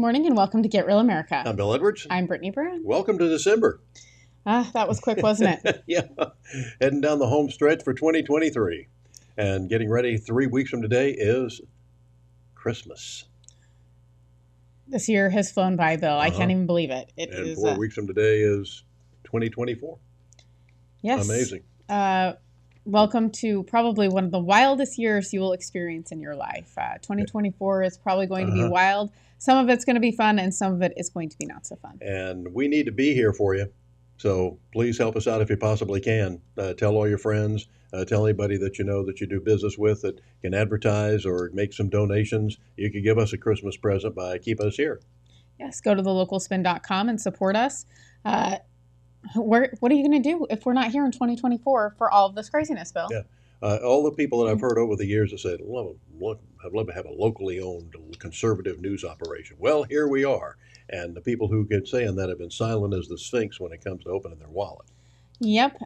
morning and welcome to Get Real America. I'm Bill Edwards. I'm Brittany Brown. Welcome to December. That was quick, wasn't it? Yeah, heading down the home stretch for 2023 and getting ready. 3 weeks from today is Christmas. This year has flown by, Bill. I can't even believe it. And 4 weeks from today is 2024. Yes. Amazing. Welcome to probably one of the wildest years you will experience in your life. 2024 is probably going to be wild. Some of it's going to be fun and some of it is going to be not so fun. And we need to be here for you. So please help us out if you possibly can. Tell all your friends. Tell anybody that you know that you do business with that can advertise or make some donations. You can give us a Christmas present by keeping us here. Yes, go to thelocalspin.com and support us. What are you going to do if we're not here in 2024 for all of this craziness, Bill? Yeah. All the people that I've heard over the years that said, I'd love to have a locally owned conservative news operation. Well, here we are. And the people who get saying that have been silent as the Sphinx when it comes to opening their wallet. Yep.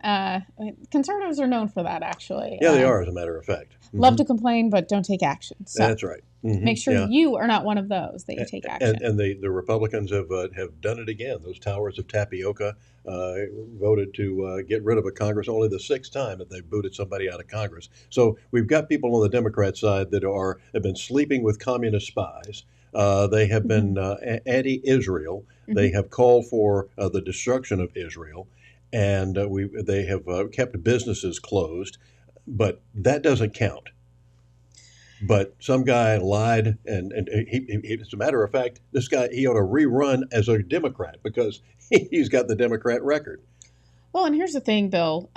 Conservatives are known for that, actually. Yeah, they are, as a matter of fact. Love to complain, but don't take action. So that's right. make sure you are not one of those that you take action. And the Republicans have done it again. Those towers of tapioca voted to get rid of a Congress, only the sixth time that they've booted somebody out of Congress. So we've got people on the Democrat side that have been sleeping with communist spies. They have been anti-Israel. They have called for the destruction of Israel. And they have kept businesses closed, but that doesn't count. But some guy lied, and he, as a matter of fact, this guy, he ought to rerun as a Democrat because he's got the Democrat record. Well, and here's the thing, Bill.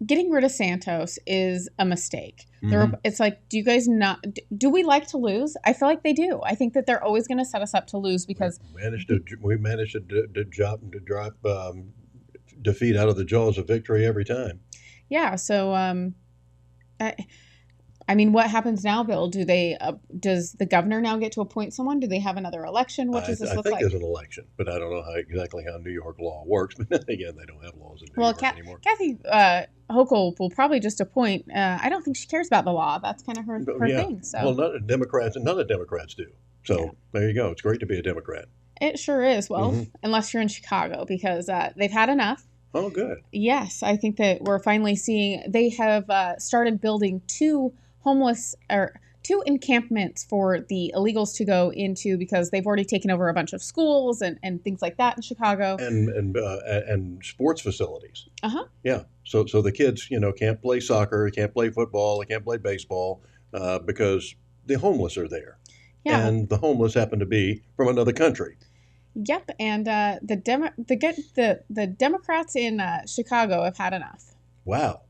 Getting rid of Santos is a mistake. It's like, do you guys do we like to lose? I feel like they do. I think that they're always going to set us up to lose because we managed to drop defeat out of the jaws of victory every time. Yeah. So, I mean, what happens now, Bill? Does the governor now get to appoint someone? Do they have another election? What does this look like? I think there's an election, but I don't know exactly how New York law works. But again, they don't have laws in New York anymore. Kathy Hochul will probably just appoint. I don't think she cares about the law. That's kind of her thing. So. Well, none of the Democrats do. So there you go. It's great to be a Democrat. It sure is. Well, unless you're in Chicago, because they've had enough. Oh, good. Yes, I think that we're finally seeing they have started building two encampments for the illegals to go into because they've already taken over a bunch of schools and things like that in Chicago. And sports facilities. Yeah. So the kids, can't play soccer, can't play football, they can't play baseball because the homeless are there. Yeah. And the homeless happen to be from another country. Yep, and the Democrats in Chicago have had enough. Wow.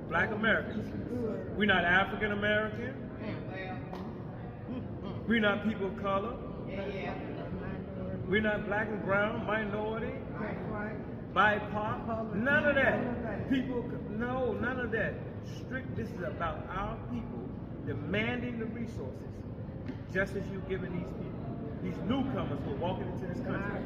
Black Americans. We're not African American. We're not people of color. We're not black and brown, minority, BIPOC. None of that. None of that. This is about our people demanding the resources, just as you're giving these people. These newcomers who are walking into this country.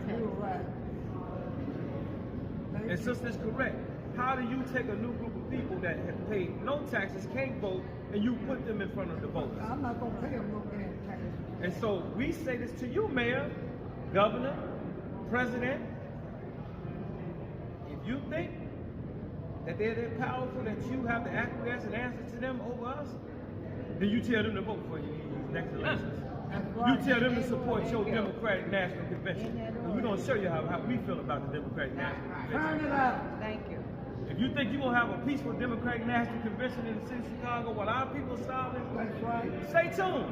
And sister is correct. How do you take a new group of people that have paid no taxes, can't vote, and you put them in front of the voters? I'm not going to pay them no damn taxes. And so we say this to you, Mayor, Governor, President. If you think that they're that powerful that you have to acquiesce and answer to them over us, then you tell them to vote for you in these next elections. You tell them to support your Democratic National Convention. And we're going to show you how we feel about the Democratic National Convention. Turn it up. Thank you. If you think you're going to have a peaceful Democratic National Convention in the city of Chicago while our people are starving, stay tuned.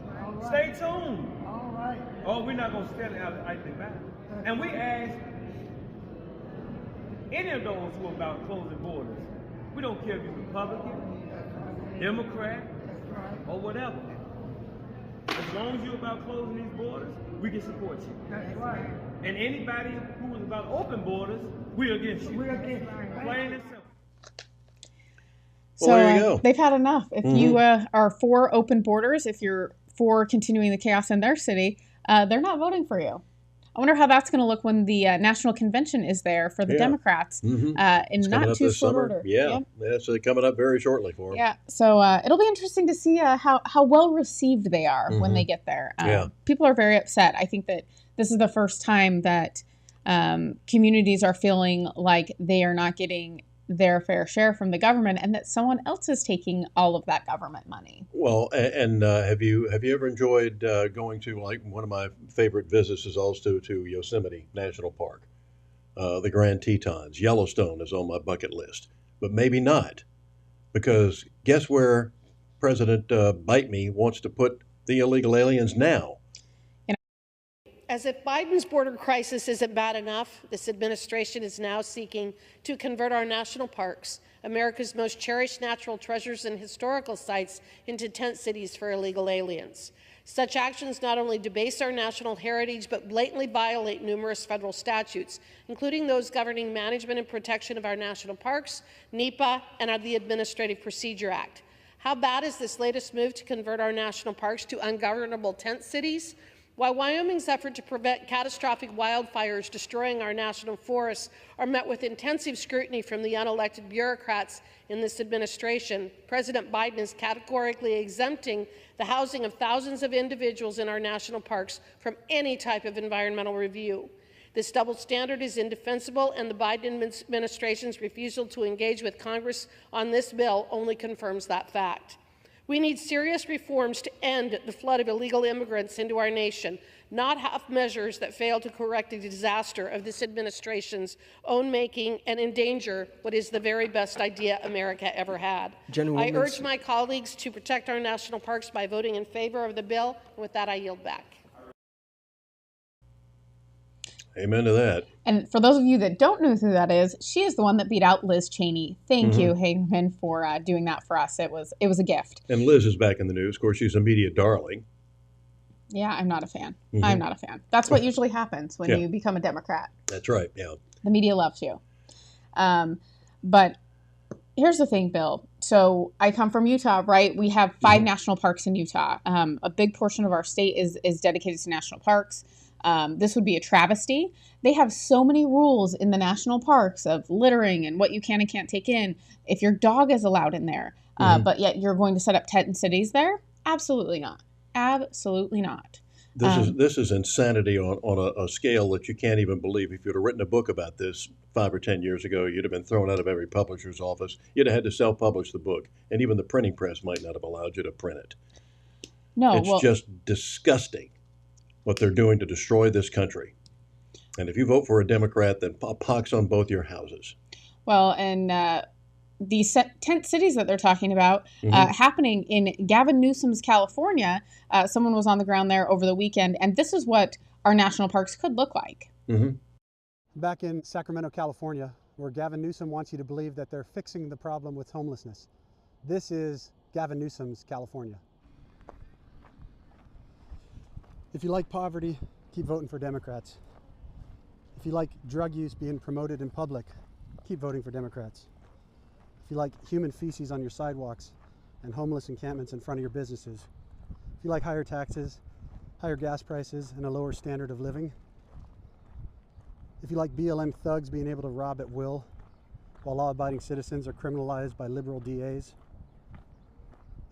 Right. Stay tuned. All right. Oh, we're not going to stand idly by. And we ask any of those who are about closing borders, we don't care if you're Republican, Democrat, or whatever. As long as you're about closing these borders, we can support you. That's right. And anybody who is about open borders, we're against you. We're against you. Plain and simple. So well, there you go. They've had enough. If you are for open borders, if you're for continuing the chaos in their city, they're not voting for you. I wonder how that's going to look when the national convention is there for the Yeah. Democrats in It's coming not up too this short summer. order. Yeah, Yep. it's coming up very shortly for them. Yeah, so it'll be interesting to see how well received they are when they get there. Yeah. People are very upset. I think that this is the first time that communities are feeling like they are not getting their fair share from the government, and that someone else is taking all of that government money. Well, and have you ever enjoyed going to, like, one of my favorite visits is also to Yosemite National Park, the Grand Tetons. Yellowstone is on my bucket list, but maybe not, because guess where President Bite Me wants to put the illegal aliens now? As if Biden's border crisis isn't bad enough, this administration is now seeking to convert our national parks, America's most cherished natural treasures and historical sites, into tent cities for illegal aliens. Such actions not only debase our national heritage, but blatantly violate numerous federal statutes, including those governing management and protection of our national parks, NEPA, and the Administrative Procedure Act. How bad is this latest move to convert our national parks to ungovernable tent cities? While Wyoming's effort to prevent catastrophic wildfires destroying our national forests are met with intensive scrutiny from the unelected bureaucrats in this administration, President Biden is categorically exempting the housing of thousands of individuals in our national parks from any type of environmental review. This double standard is indefensible, and the Biden administration's refusal to engage with Congress on this bill only confirms that fact. We need serious reforms to end the flood of illegal immigrants into our nation, not half measures that fail to correct a disaster of this administration's own making and endanger what is the very best idea America ever had. I urge my colleagues to protect our national parks by voting in favor of the bill. And with that, I yield back. Amen to that. And for those of you that don't know who that is, she is the one that beat out Liz Cheney. Thank you, Hageman, for doing that for us. It was a gift. And Liz is back in the news. Of course, she's a media darling. Yeah, I'm not a fan. I'm not a fan. That's what usually happens when you become a Democrat. That's right, yeah. The media loves you. But here's the thing, Bill. So I come from Utah, right? We have 5 national parks in Utah. A big portion of our state is dedicated to national parks. This would be a travesty. They have so many rules in the national parks of littering and what you can and can't take in. If your dog is allowed in there, but yet you're going to set up tent cities there? Absolutely not. Absolutely not. This is insanity on a scale that you can't even believe. If you'd have written a book about this 5 or 10 years ago, you'd have been thrown out of every publisher's office. You'd have had to self-publish the book, and even the printing press might not have allowed you to print it. No, It's just disgusting what they're doing to destroy this country. And if you vote for a Democrat, then pox on both your houses. Well, and these tent cities that they're talking about happening in Gavin Newsom's California. Someone was on the ground there over the weekend, and this is what our national parks could look like. Back in Sacramento, California, where Gavin Newsom wants you to believe that they're fixing the problem with homelessness. This is Gavin Newsom's California. If you like poverty, keep voting for Democrats. If you like drug use being promoted in public, keep voting for Democrats. If you like human feces on your sidewalks and homeless encampments in front of your businesses, if you like higher taxes, higher gas prices, and a lower standard of living, if you like BLM thugs being able to rob at will while law-abiding citizens are criminalized by liberal DAs,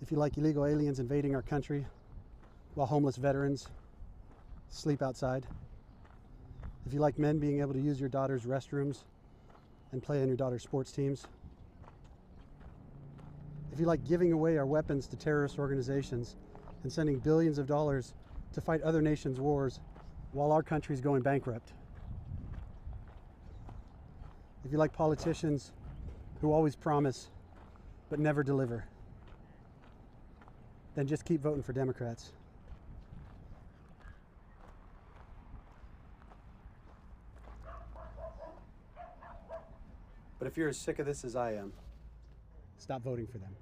if you like illegal aliens invading our country while homeless veterans sleep outside, if you like men being able to use your daughter's restrooms and play on your daughter's sports teams, if you like giving away our weapons to terrorist organizations and sending billions of dollars to fight other nations' wars while our country's going bankrupt, if you like politicians who always promise but never deliver, then just keep voting for Democrats. But if you're as sick of this as I am, stop voting for them.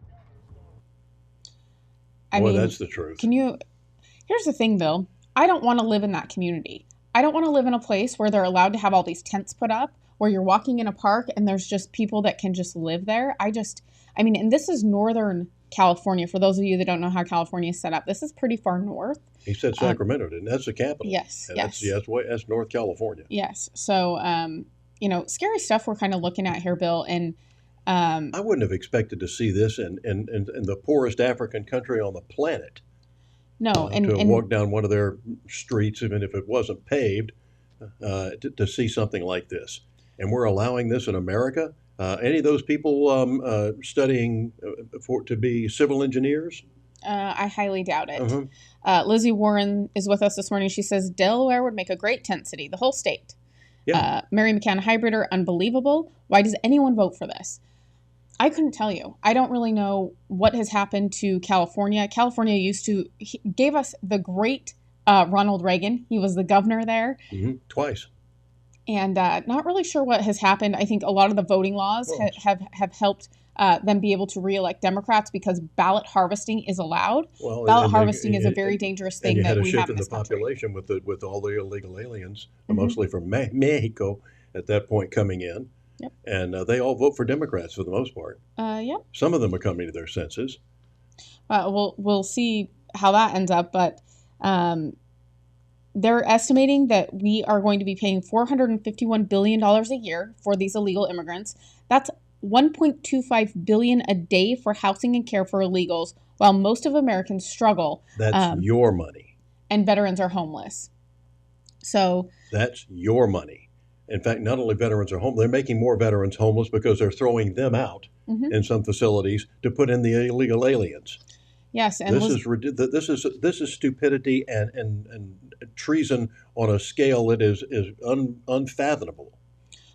I Boy, mean, that's the truth. Here's the thing, Bill. I don't want to live in that community. I don't want to live in a place where they're allowed to have all these tents put up, where you're walking in a park and there's just people that can just live there. And this is northern California. For those of you that don't know how California is set up, this is pretty far north. He said Sacramento, didn't he? That's the capital. Yes, And yes. that's North California. Yes. So, scary stuff we're kind of looking at here, Bill. And I wouldn't have expected to see this in the poorest African country on the planet. No, to walk down one of their streets, even if it wasn't paved, to see something like this. And we're allowing this in America? Any of those people studying to be civil engineers? I highly doubt it. Lizzie Warren is with us this morning. She says Delaware would make a great tent city, the whole state. Yeah. Mary McCann Hybrider, unbelievable. Why does anyone vote for this? I couldn't tell you. I don't really know what has happened to California. California gave us the great Ronald Reagan. He was the governor there. Twice. And not really sure what has happened. I think a lot of the voting laws have helped them be able to reelect Democrats because ballot harvesting is allowed. Well, ballot harvesting is a very dangerous thing that we have in this country. And you had a shift in the population with all the illegal aliens, mostly from Mexico at that point coming in. Yep. And they all vote for Democrats for the most part. Yep. Some of them are coming to their senses. We'll see how that ends up, but they're estimating that we are going to be paying $451 billion a year for these illegal immigrants. That's $1.25 billion a day for housing and care for illegals, while most of Americans struggle. That's your money. And veterans are homeless. So that's your money. In fact, not only veterans are homeless, they're making more veterans homeless because they're throwing them out in some facilities to put in the illegal aliens. Yes, and this is stupidity and treason on a scale that is unfathomable.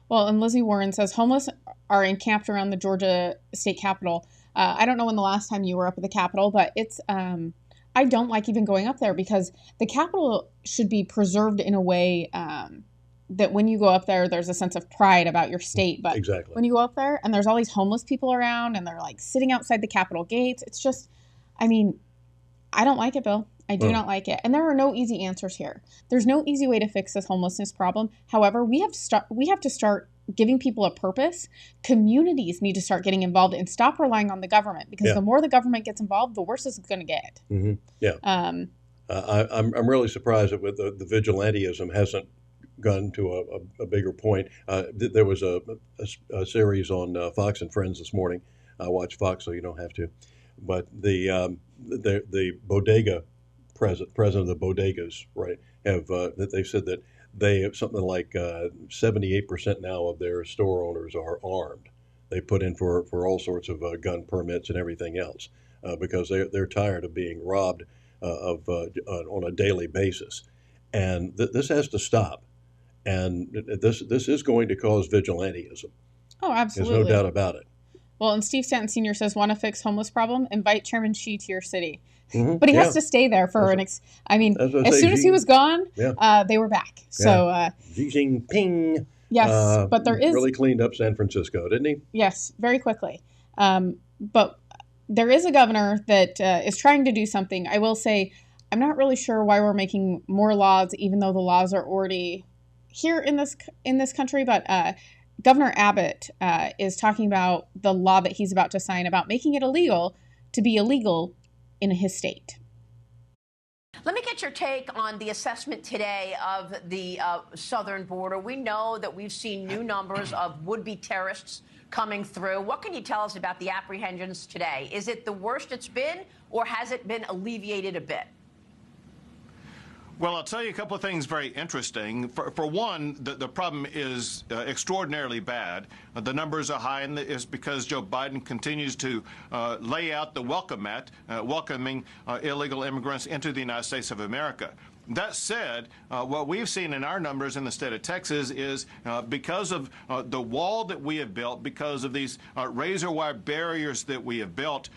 Well, and Lizzie Warren says homeless are encamped around the Georgia state capitol. I don't know when the last time you were up at the Capitol, but it's I don't like even going up there because the Capitol should be preserved in a way that when you go up there, there's a sense of pride about your state. But exactly. When you go up there and there's all these homeless people around and they're like sitting outside the Capitol gates, it's just, I mean, I don't like it, Bill. I do not like it. And there are no easy answers here. There's no easy way to fix this homelessness problem. However, we have to start giving people a purpose. Communities need to start getting involved and stop relying on the government because the more the government gets involved, the worse it's going to get. Yeah. I'm really surprised that with the vigilantism hasn't gone to a bigger point. There was a series on Fox and Friends this morning. I watch Fox, so you don't have to. But the bodega president of the bodegas, right, have that they said that they have something like 78% now of their store owners are armed. They put in for all sorts of gun permits and everything else because they're tired of being robbed on a daily basis, and this has to stop. And this is going to cause vigilantism. Oh, absolutely. There's no doubt about it. Well, and Steve Stanton Sr. says, want to fix homeless problem? Invite Chairman Xi to your city. But he has to stay there for as soon as he was gone, they were back. So Xi Jinping. Yes, but there is really cleaned up San Francisco, didn't he? Yes, very quickly. But there is a governor that is trying to do something. I will say, I'm not really sure why we're making more laws, even though the laws are already here in this country. But Governor Abbott is talking about the law that he's about to sign about making it illegal to be illegal in his state. Let me get your take on the assessment today of the southern border. We know that we've seen new numbers of would-be terrorists coming through. What can you tell us about the apprehensions today? Is it the worst it's been, or has it been alleviated a bit? Well, I'll tell you a couple of things very interesting. For one, the problem is extraordinarily bad. The numbers are high, and it's because Joe Biden continues to lay out the welcome mat, welcoming illegal immigrants into the United States of America. That said, what we've seen in our numbers in the state of Texas is because of the wall that we have built, because of these razor wire barriers that we have built,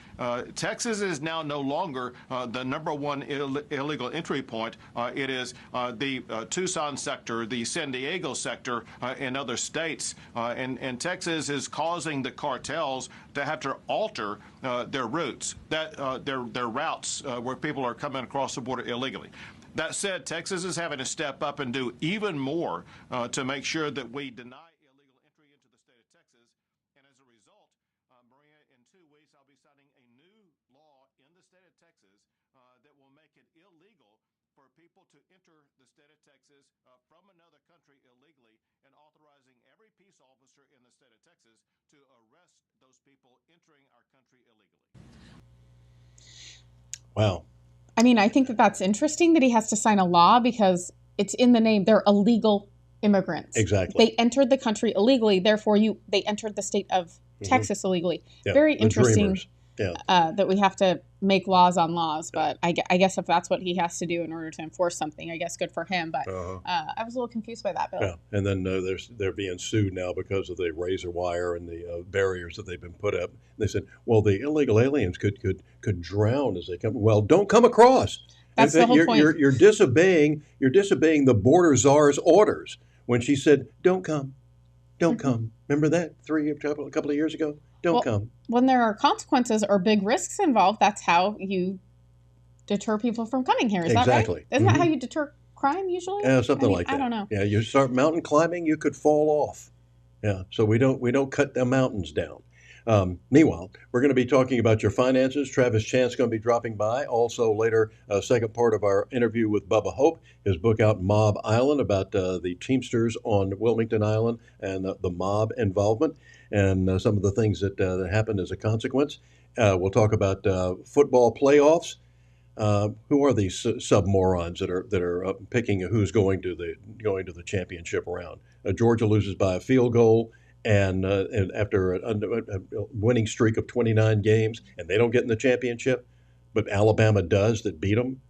Texas is now no longer the #1 illegal entry point. It is the Tucson sector, the San Diego sector, and other states. And Texas is causing the cartels to have to alter their routes, their routes where people are coming across the border illegally. That said, Texas is having to step up and do even more to make sure that we deny illegal entry into the state of Texas. And as a result, Maria, in 2 weeks, I'll be signing a new from another country illegally and authorizing every peace officer in the state of Texas to arrest those people entering our country illegally. Wow. I mean, I think that that's interesting that he has to sign a law because it's in the name. They're illegal immigrants. Exactly. They entered the country illegally. Therefore, they entered the state of Texas illegally. Yeah, Very the interesting. dreamers. Yeah. That we have to make laws on laws, but I guess if that's what he has to do in order to enforce something, I guess good for him. But I was a little confused by that, Bill. Yeah, and then they're being sued now because of the razor wire and the barriers that they've been put up. They said, well, the illegal aliens could drown as they come. Well, don't come across. That's the whole point. You're disobeying the border czar's orders when she said, "Don't come, don't come." Remember that a couple of years ago? Don't come. When there are consequences or big risks involved, that's how you deter people from coming here. Is that right? Isn't that how you deter crime usually? Yeah, something like that. I don't know. Yeah, you start mountain climbing, you could fall off. Yeah, so we don't cut the mountains down. Meanwhile, we're going to be talking about your finances. Travis Chant's going to be dropping by. Also later, second part of our interview with Bubba Hope, his book out, Mob Island, about the Teamsters on Wilmington Island and the mob involvement and some of the things that happened as a consequence. We'll talk about football playoffs. Who are these sub-morons that are picking who's going to the championship round? Georgia loses by a field goal. And after a winning streak of 29 games, and they don't get in the championship, but Alabama does, that beat them,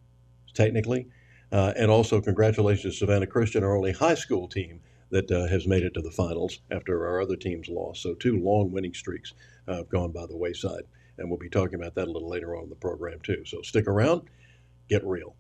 technically. And also congratulations to Savannah Christian, our only high school team that has made it to the finals after our other teams lost. So 2 long winning streaks have gone by the wayside. And we'll be talking about that a little later on in the program, too. So stick around, get real.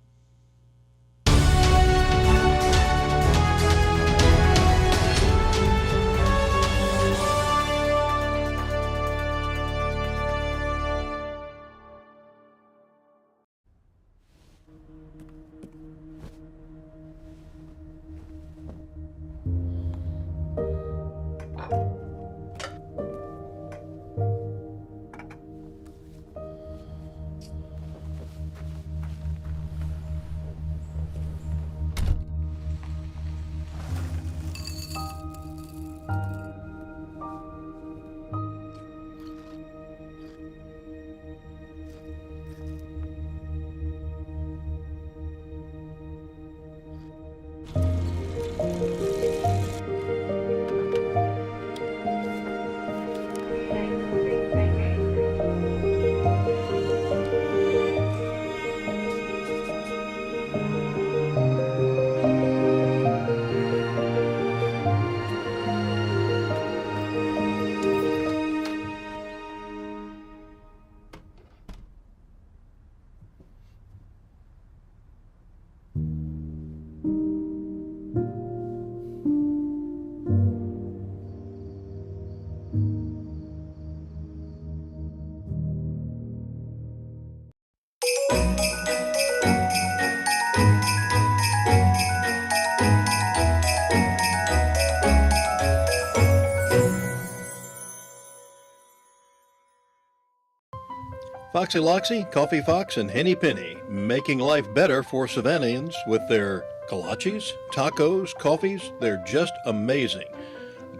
Foxy Loxy, Coffee Fox, and Henny Penny, making life better for Savannahans with their kolaches, tacos, coffees. They're just amazing.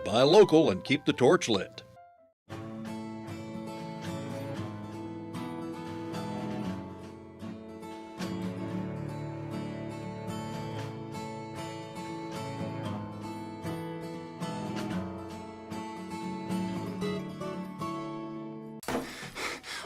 Buy local and keep the torch lit.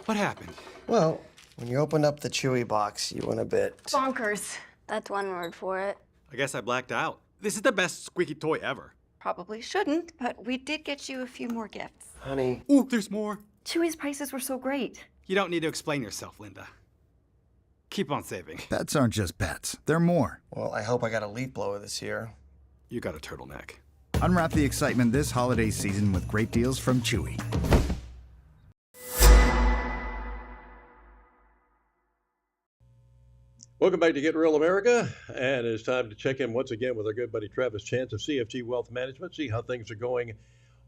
What happened? Well, when you opened up the Chewy box, you went a bit... bonkers. That's one word for it. I guess I blacked out. This is the best squeaky toy ever. Probably shouldn't, but we did get you a few more gifts. Honey. Ooh, there's more. Chewy's prices were so great. You don't need to explain yourself, Linda. Keep on saving. Pets aren't just pets. They're more. Well, I hope I got a leaf blower this year. You got a turtleneck. Unwrap the excitement this holiday season with great deals from Chewy. Welcome back to Get Real America, and it's time to check in once again with our good buddy Travis Chant of CFG Wealth Management, see how things are going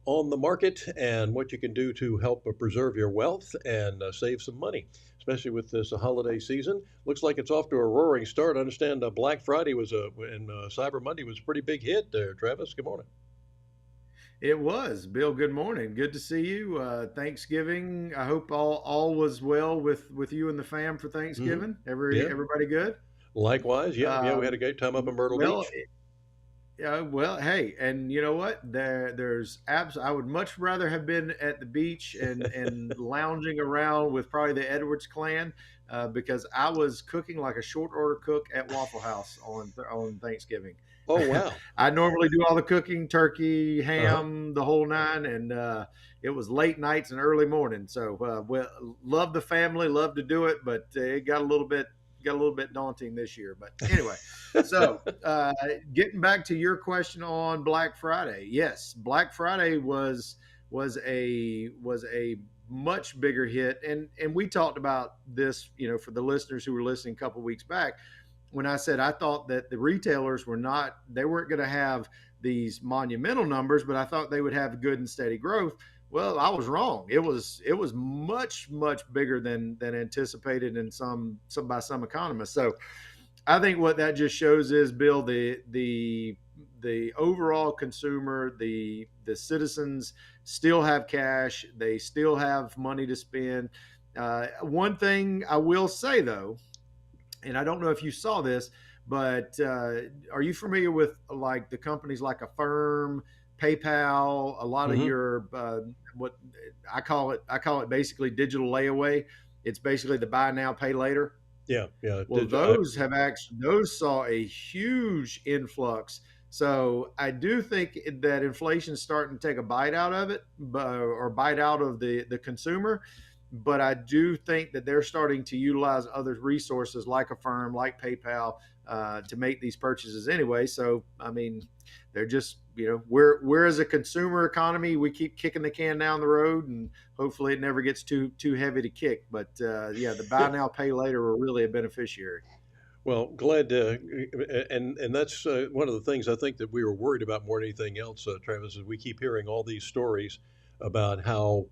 on the market and what you can do to help preserve your wealth and save some money, especially with this holiday season. Looks like it's off to a roaring start. I understand Black Friday was and Cyber Monday was a pretty big hit there. Travis, good morning. It was. Bill, good morning. Good to see you. Thanksgiving. I hope all was well with you and the fam for Thanksgiving. Yeah. Everybody good? Likewise. Yeah. We had a great time up in Myrtle Beach. Yeah, well, hey, and you know what? There's abs. I would much rather have been at the beach and lounging around with probably the Edwards clan, because I was cooking like a short order cook at Waffle House on Thanksgiving. Oh, wow. I normally do all the cooking, turkey, ham, the whole nine, and it was late nights and early morning. So, love the family, love to do it, but it got a little bit daunting this year. But anyway, so getting back to your question on Black Friday, yes, Black Friday was a much bigger hit, and we talked about this, for the listeners who were listening a couple weeks back, when I said I thought that the retailers weren't going to have these monumental numbers, but I thought they would have good and steady growth. Well, I was wrong. It was much bigger than anticipated in some economists. So I think what that just shows is, Bill, the overall consumer, the citizens still have cash. They still have money to spend. One thing I will say though, and I don't know if you saw this, but are you familiar with like the companies like Affirm, PayPal, a lot of your what I call it basically digital layaway. It's basically the buy now, pay later. Yeah. Well, those saw a huge influx. So I do think that inflation's starting to take a bite out of it, or bite out of the consumer. But I do think that they're starting to utilize other resources like Affirm, like PayPal, to make these purchases anyway. So, I mean, they're just, we're as a consumer economy, we keep kicking the can down the road, and hopefully it never gets too heavy to kick. But yeah, the buy now, pay later are really a beneficiary. Well, glad and that's one of the things I think that we were worried about more than anything else, Travis, is we keep hearing all these stories about how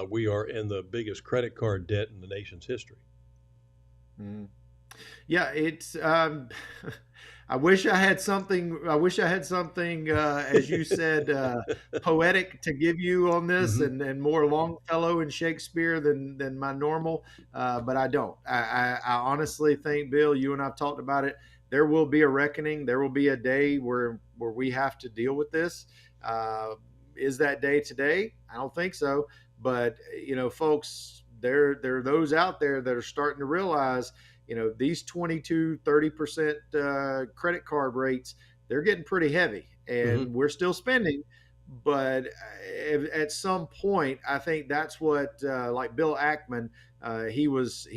we are in the biggest credit card debt in the nation's history. Yeah, it's. I wish I had something. As you said, poetic to give you on this, and more Longfellow and Shakespeare than my normal. But I don't. I honestly think, Bill, you and I've talked about it. There will be a reckoning. There will be a day where we have to deal with this. Is that day today? I don't think so. But, folks, there are those out there that are starting to realize, these 22-30% credit card rates, they're getting pretty heavy, and we're still spending. But at some point, I think that's what, like Bill Ackman, he was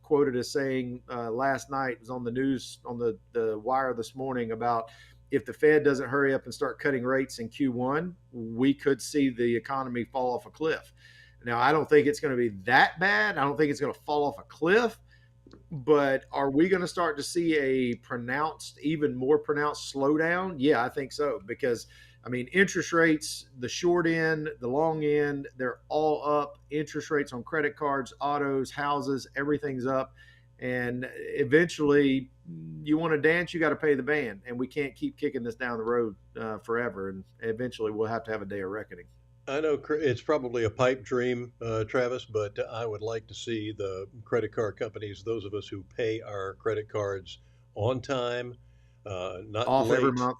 quoted as saying last night, it was on the news, on the wire this morning, about if the Fed doesn't hurry up and start cutting rates in Q1, we could see the economy fall off a cliff. Now, I don't think it's going to be that bad. I don't think it's going to fall off a cliff. But are we going to start to see a even more pronounced slowdown? Yeah, I think so. Because, I mean, interest rates, the short end, the long end, they're all up. Interest rates on credit cards, autos, houses, everything's up. And eventually, you want to dance, you got to pay the band. And we can't keep kicking this down the road forever. And eventually, we'll have to have a day of reckoning. I know it's probably a pipe dream, Travis, but I would like to see the credit card companies, those of us who pay our credit cards on time, not off late, every month,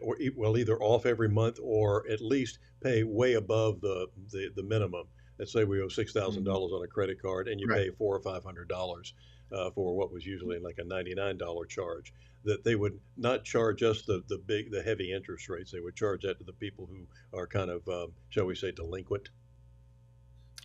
or either off every month or at least pay way above the minimum. Let's say we owe $6,000 on a credit card, and you pay $400 or $500 for what was usually like a $99 charge. That they would not charge us the heavy interest rates. They would charge that to the people who are kind of, shall we say, delinquent.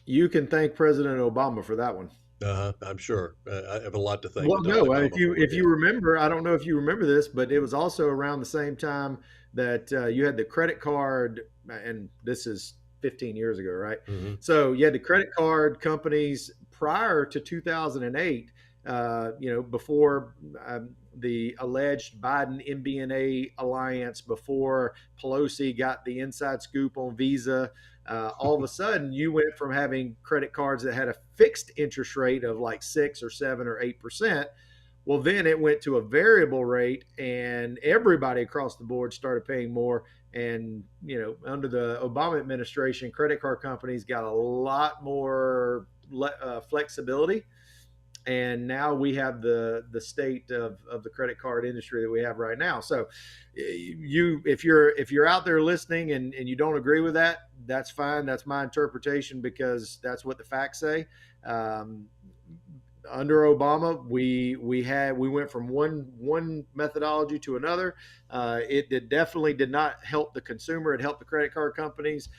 You can thank President Obama for that one. I'm sure. I have a lot to thank. Well, no, if you remember, I don't know if you remember this, but it was also around the same time that you had the credit card, and this is 15 years ago, right? So you had the credit card companies prior to 2008. Before the alleged Biden MBNA alliance, before Pelosi got the inside scoop on Visa. All of a sudden, you went from having credit cards that had a fixed interest rate of like 6 or 7 or 8%. Well, then it went to a variable rate, and everybody across the board started paying more. And, under the Obama administration, credit card companies got a lot more flexibility. And now we have the state of the credit card industry that we have right now. So if you're out there listening and you don't agree with that, that's fine. That's my interpretation, because that's what the facts say. Under Obama, we went from one methodology to another. It definitely did not help the consumer. It helped the credit card companies.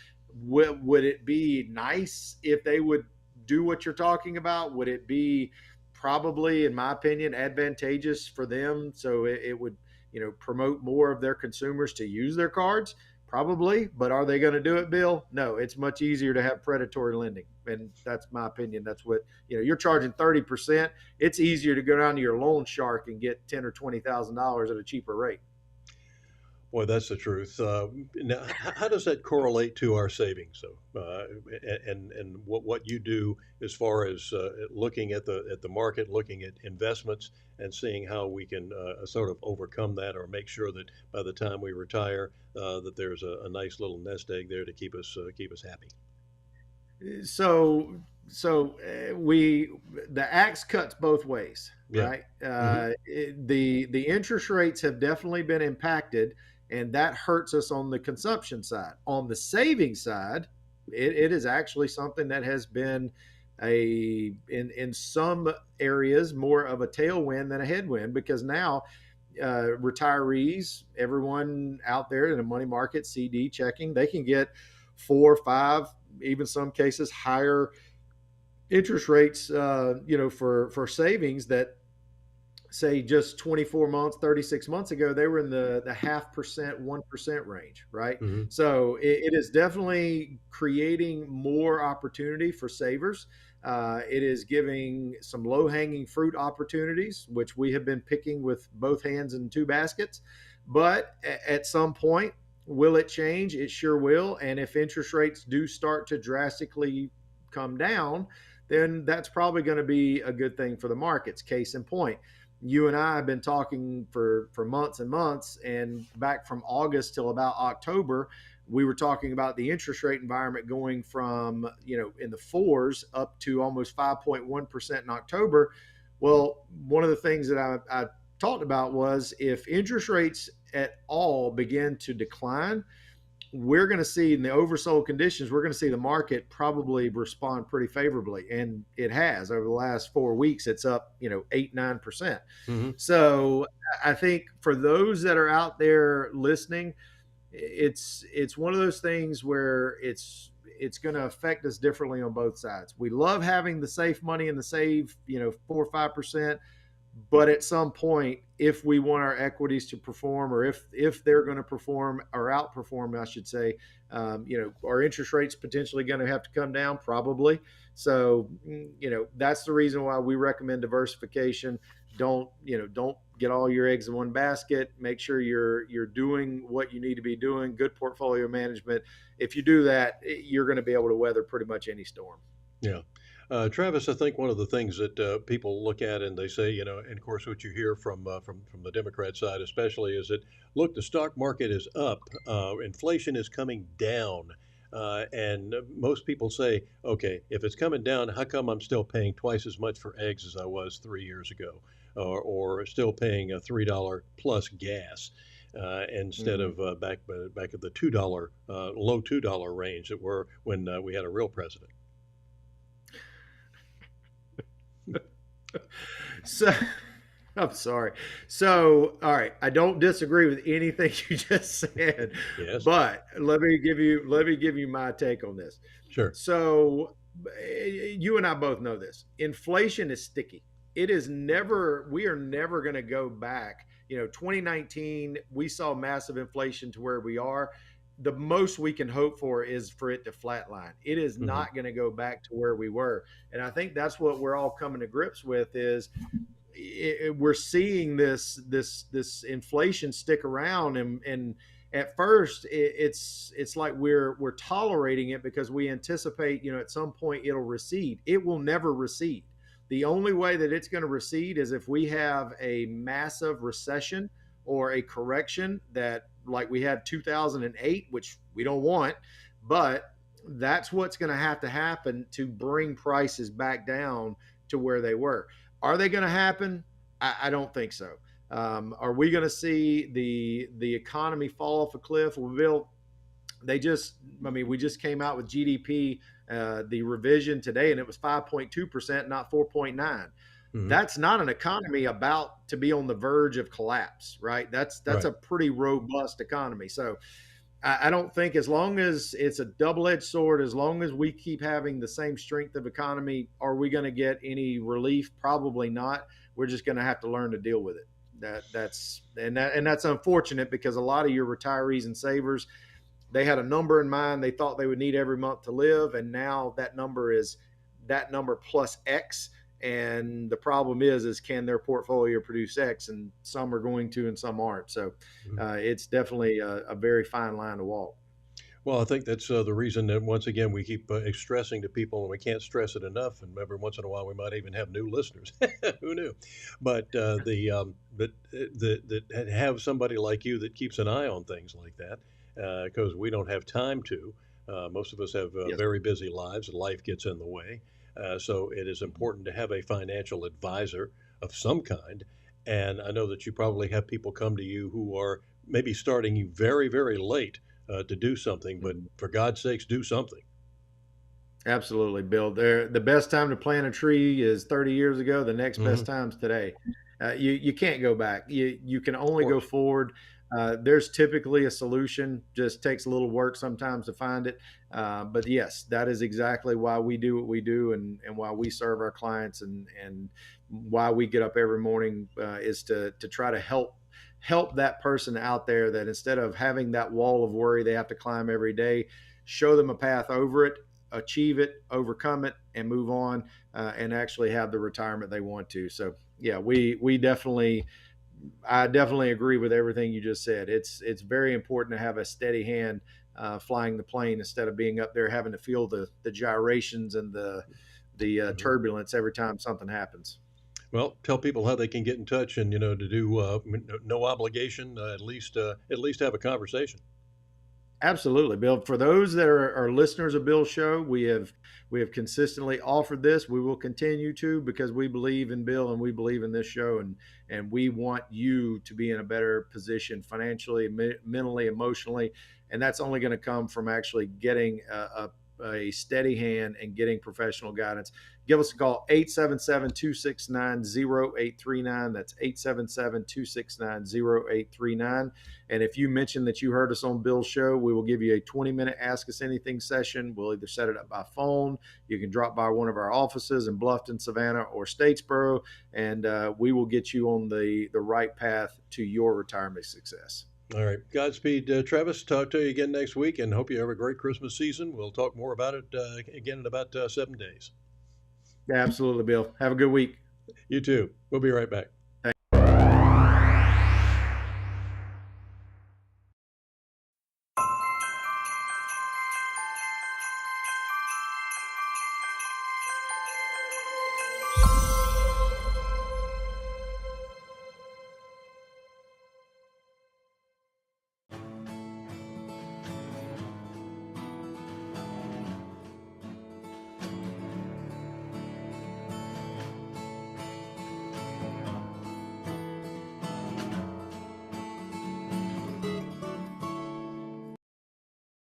Would it be nice if they would do what you're talking about? Would it be probably, in my opinion, advantageous for them, so it would promote more of their consumers to use their cards? Probably. But are they going to do it, Bill? No. It's much easier to have predatory lending, and that's my opinion. That's what you're charging 30%. It's easier to go down to your loan shark and get $10,000 or $20,000 at a cheaper rate. Boy, that's the truth. Now, how does that correlate to our savings, though? And what you do as far as looking at the market, looking at investments, and seeing how we can sort of overcome that, or make sure that by the time we retire, that there's a nice little nest egg there to keep us happy. So the axe cuts both ways, right? The interest rates have definitely been impacted, and that hurts us on the consumption side. On the saving side, it is actually something that has been in some areas more of a tailwind than a headwind, because now retirees, everyone out there in a money market, CD, checking, they can get 4, 5, even some cases higher interest rates, for savings that, say, just 24 months, 36 months ago, they were in the 0.5%, 1% range, right? Mm-hmm. So it is definitely creating more opportunity for savers. It is giving some low-hanging fruit opportunities, which we have been picking with both hands in 2 baskets. But at some point, will it change? It sure will. And if interest rates do start to drastically come down, then that's probably going to be a good thing for the markets. Case in point, you and I have been talking for months and months, and back from August till about October, we were talking about the interest rate environment going from, in the 4s up to almost 5.1% in October. Well, one of the things that I talked about was, if interest rates at all begin to decline, we're going to see, in the oversold conditions, we're going to see the market probably respond pretty favorably. And it has. Over the last 4 weeks, it's up, 8, 9%. Mm-hmm. So I think for those that are out there listening, it's one of those things where it's going to affect us differently on both sides. We love having the safe money and the save, 4 or 5%. But at some point, if we want our equities to perform, or if they're going to perform or outperform, I should say, our interest rates potentially going to have to come down, probably. So, that's the reason why we recommend diversification. Don't get all your eggs in one basket. Make sure you're doing what you need to be doing. Good portfolio management. If you do that, you're going to be able to weather pretty much any storm. Yeah. Travis, I think one of the things that people look at and they say, and of course what you hear from the Democrat side especially, is that, look, the stock market is up, inflation is coming down, and most people say, okay, if it's coming down, how come I'm still paying twice as much for eggs as I was 3 years ago, or still paying a $3 plus gas? Instead of back at the $2 low $2 range that were when we had a real president. So, I'm sorry. So, all right, I don't disagree with anything you just said. Yes. But let me give you my take on this. Sure. So, you and I both know this. Inflation is sticky. We are never going to go back. 2019, we saw massive inflation to where we are. The most we can hope for is for it to flatline. It is not going to go back to where we were. And I think that's what we're all coming to grips with is, we're seeing this inflation stick around, and at first it's like we're tolerating it because we anticipate, at some point it'll recede. It will never recede. The only way that it's going to recede is if we have a massive recession or a correction that like we had 2008, which we don't want, but that's what's going to happen to bring prices back down to where they were. Are they going to happen? I don't think so. Are we going to see the economy fall off a cliff? Well, Bill, we just came out with GDP, the revision today, and it was 5.2%, not 4.9. Mm-hmm. That's not an economy about to be on the verge of collapse, right? That's right. A pretty robust economy. So I don't think, as long as it's a double-edged sword, as long as we keep having the same strength of economy, are we going to get any relief? Probably not. We're just going to have to learn to deal with it. That's unfortunate, because a lot of your retirees and savers, they had a number in mind they thought they would need every month to live, and now that number is that number plus X. And the problem is can their portfolio produce X? And some are going to and some aren't. So it's definitely a very fine line to walk. Well, I think that's the reason that, once again, we keep stressing to people, and we can't stress it enough. And every once in a while, we might even have new listeners. Who knew? But that have somebody like you that keeps an eye on things like that, because we don't have time to. Most of us have very busy lives, and life gets in the way. So it is important to have a financial advisor of some kind. And I know that you probably have people come to you who are maybe starting you very, very late to do something, but for God's sakes, do something. Absolutely, Bill. The best time to plant a tree is 30 years ago. The next best time's today. You can't go back. You can only go forward. There's typically a solution, just takes a little work sometimes to find it. But yes, that is exactly why we do what we do, and why we serve our clients, and why we get up every morning is to try to help that person out there, that instead of having that wall of worry they have to climb every day, show them a path over it, achieve it, overcome it, and move on, and actually have the retirement they want to. So yeah, I definitely agree with everything you just said. It's very important to have a steady hand flying the plane, instead of being up there having to feel the gyrations and the turbulence every time something happens. Well, tell people how they can get in touch, and to do no obligation, at least have a conversation. Absolutely, Bill. For those that are listeners of Bill's show, we have consistently offered this. We will continue to, because we believe in Bill and we believe in this show, and we want you to be in a better position financially, mentally, emotionally, and that's only going to come from actually getting a steady hand and getting professional guidance. Give us a call, 877-269-0839. That's 877-269-0839. And if you mention that you heard us on Bill's show, we will give you a 20-minute Ask Us Anything session. We'll either set it up by phone. You can drop by one of our offices in Bluffton, Savannah, or Statesboro, and we will get you on the right path to your retirement success. All right. Godspeed, Travis. Talk to you again next week, and hope you have a great Christmas season. We'll talk more about it again in about 7 days. Yeah, absolutely, Bill. Have a good week. You too. We'll be right back.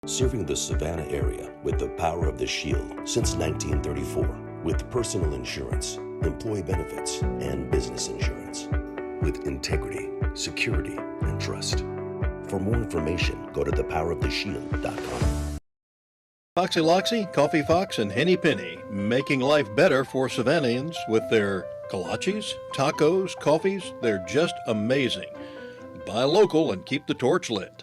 Serving the Savannah area with the power of the Shield since 1934, with personal insurance, employee benefits, and business insurance, with integrity, security, and trust. For more information, go to thepoweroftheshield.com. Foxy Loxy, Coffee Fox, and Henny Penny, making life better for Savannahans with their kolaches, tacos, coffees. They're just amazing. Buy local and keep the torch lit.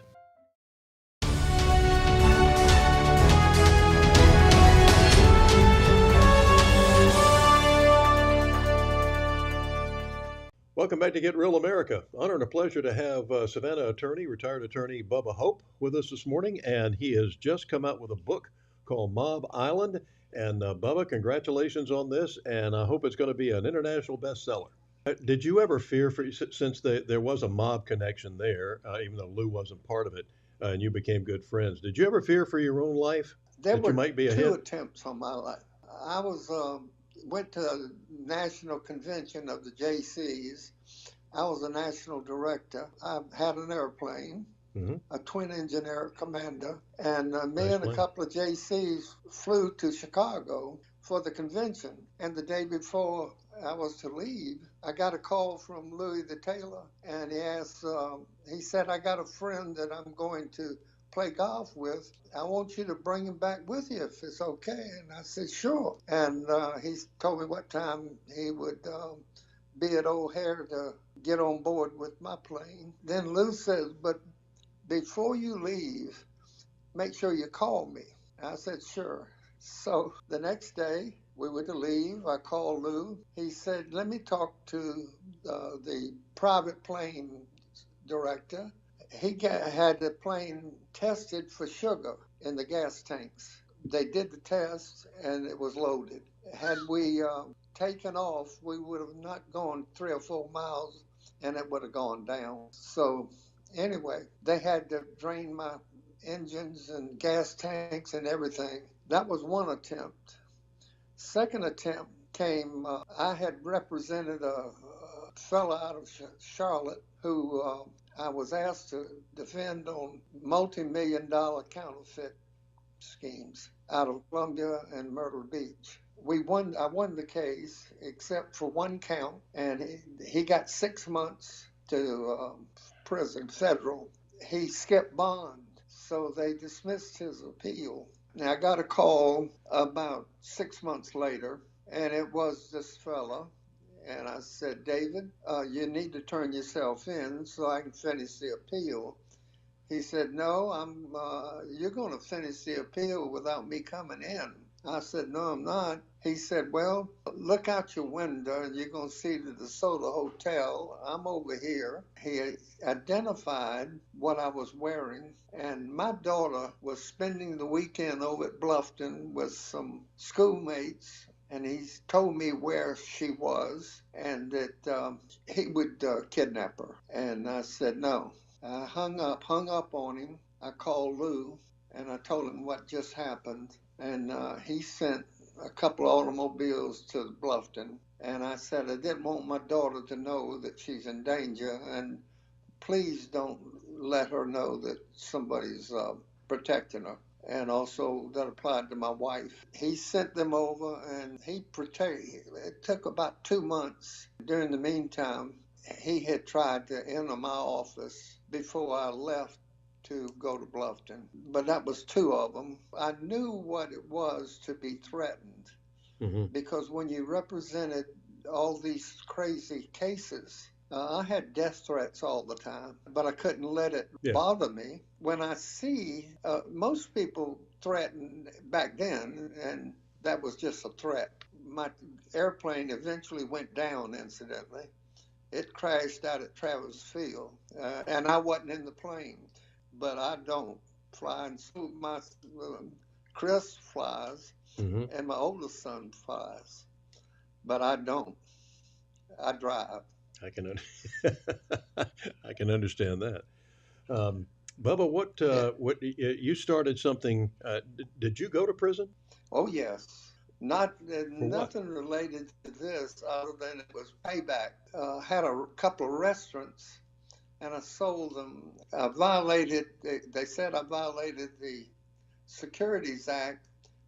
Welcome back to Get Real America. Honor and a pleasure to have Savannah attorney, retired attorney Bubba Hope with us this morning. And he has just come out with a book called Mob Island. And Bubba, congratulations on this. And I hope it's going to be an international bestseller. Did you ever fear, since there was a mob connection there, even though Lou wasn't part of it, and you became good friends, did you ever fear for your own life There that you were might be a two hit? attempts on my life. I went to a national convention of the JCs. I was a national director. I had an airplane, a twin-engine air commander, and me Nice and a plane. couple of JCs flew to Chicago for the convention. And the day before I was to leave, I got a call from Louis the Tailor, and he said, I got a friend that I'm going to play golf with. I want you to bring him back with you if it's okay. And I said, sure. And he told me what time he would be at O'Hare to get on board with my plane. Then Lou says, but before you leave, make sure you call me. I said, sure. So the next day, we were to leave. I called Lou. He said, let me talk to the private plane director. He had the plane tested for sugar in the gas tanks. They did the test and it was loaded. Had we taken off, we would have not gone 3 or 4 miles and it would have gone down. So anyway, they had to drain my engines and gas tanks and everything. That was one attempt. Second attempt came, I had represented a fellow out of Charlotte who I was asked to defend on multi-million-dollar counterfeit schemes out of Columbia and Myrtle Beach. I won the case except for one count, and he got 6 months to prison, federal. He skipped bond, so they dismissed his appeal. Now I got a call about 6 months later, and it was this fella. And I said, David, you need to turn yourself in so I can finish the appeal. He said, no, you're going to finish the appeal without me coming in. I said, no, I'm not. He said, well, look out your window and you're going to see the DeSoto Hotel. I'm over here. He identified what I was wearing, and my daughter was spending the weekend over at Bluffton with some schoolmates, and he told me where she was and that he would kidnap her. And I said, no. I hung up on him. I called Lou and I told him what just happened. And he sent a couple of automobiles to Bluffton. And I said, I didn't want my daughter to know that she's in danger. And please don't let her know that somebody's protecting her. And also that applied to my wife. He sent them over and it took about 2 months. During the meantime, he had tried to enter my office before I left to go to Bluffton, but that was 2 of them. I knew what it was to be threatened because when you represented all these crazy cases, I had death threats all the time, but I couldn't let it bother me. When I see most people threatened back then, and that was just a threat. My airplane eventually went down, incidentally. It crashed out at Travis Field, and I wasn't in the plane, but I don't fly. And so my Chris flies, and my oldest son flies, but I don't. I drive. I can I can understand that. Bubba, what you started something? Did you go to prison? Oh yes. Nothing related to this other than it was payback. Had a couple of restaurants and I sold them. They said I violated the Securities Act.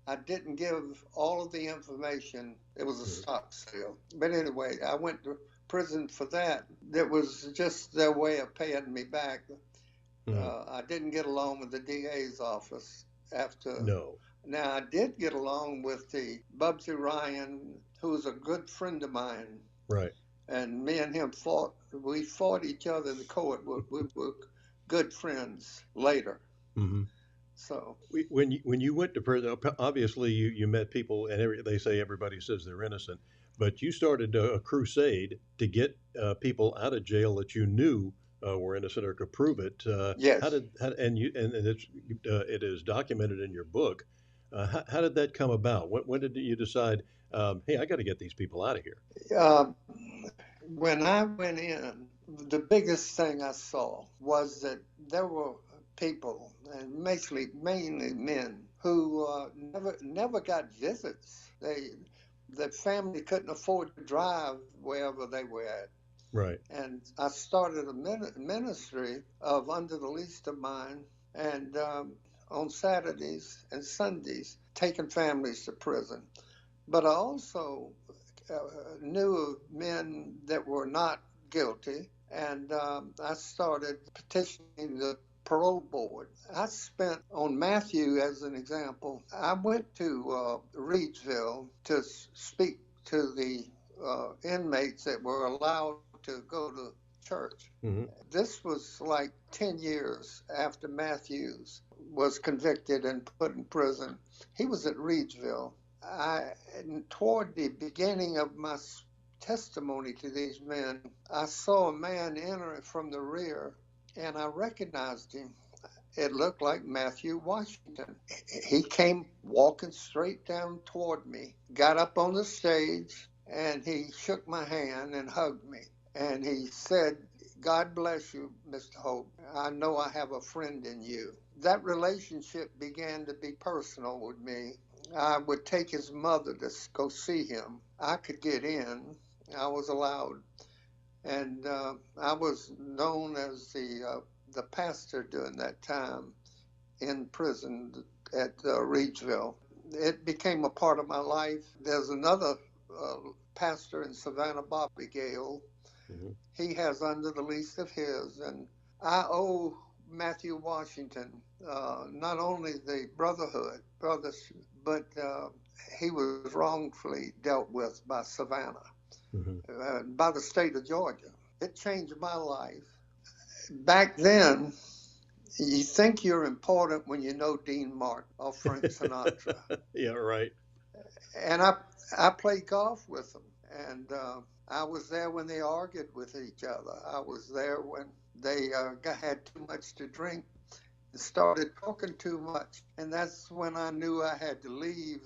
I didn't give all of the information. It was a stock sale. But anyway, I went to prison for that. That was just their way of paying me back. I didn't get along with the DA's office after. No. Now, I did get along with the Bubsy Ryan, who was a good friend of mine. Right. And me and him fought. We fought each other in the court. We were good friends later. So when you went to prison, obviously you met people, and they say everybody says they're innocent. but you started a crusade to get people out of jail that you knew were innocent or could prove it. Yes. And it is documented in your book. How did that come about? When did you decide, hey, I got to get these people out of here? Uh, when I went in, the biggest thing I saw was that there were people, and mainly men, who never got visits. The family couldn't afford to drive wherever they were at. Right. And I started a ministry of Under the Least of Mine, and on Saturdays and Sundays, taking families to prison. But I also knew of men that were not guilty, and I started petitioning the parole board. I spent on Matthew as an example. I went to Reedsville to speak to the inmates that were allowed to go to church. Mm-hmm. This was like 10 years after Matthews was convicted and put in prison. He was at Reedsville. Toward the beginning of my testimony to these men, I saw a man enter from the rear, and I recognized him. It looked like Matthew Washington. He came walking straight down toward me, got up on the stage, and he shook my hand and hugged me. And he said, "God bless you, Mr. Hope. I know I have a friend in you." That relationship began to be personal with me. I would take his mother to go see him. I could get in. I was allowed. And I was known as the pastor during that time in prison at Reedsville. It became a part of my life. There's another pastor in Savannah, Bobby Gale. Mm-hmm. He has Under the Least of his. And I owe Matthew Washington not only the brothers, but he was wrongfully dealt with by Savannah, by the state of Georgia. It changed my life. Back then, you think you're important when you know Dean Martin or Frank Sinatra. Yeah, right. And I played golf with them, and I was there when they argued with each other. I was there when they had too much to drink and started talking too much. And that's when I knew I had to leave,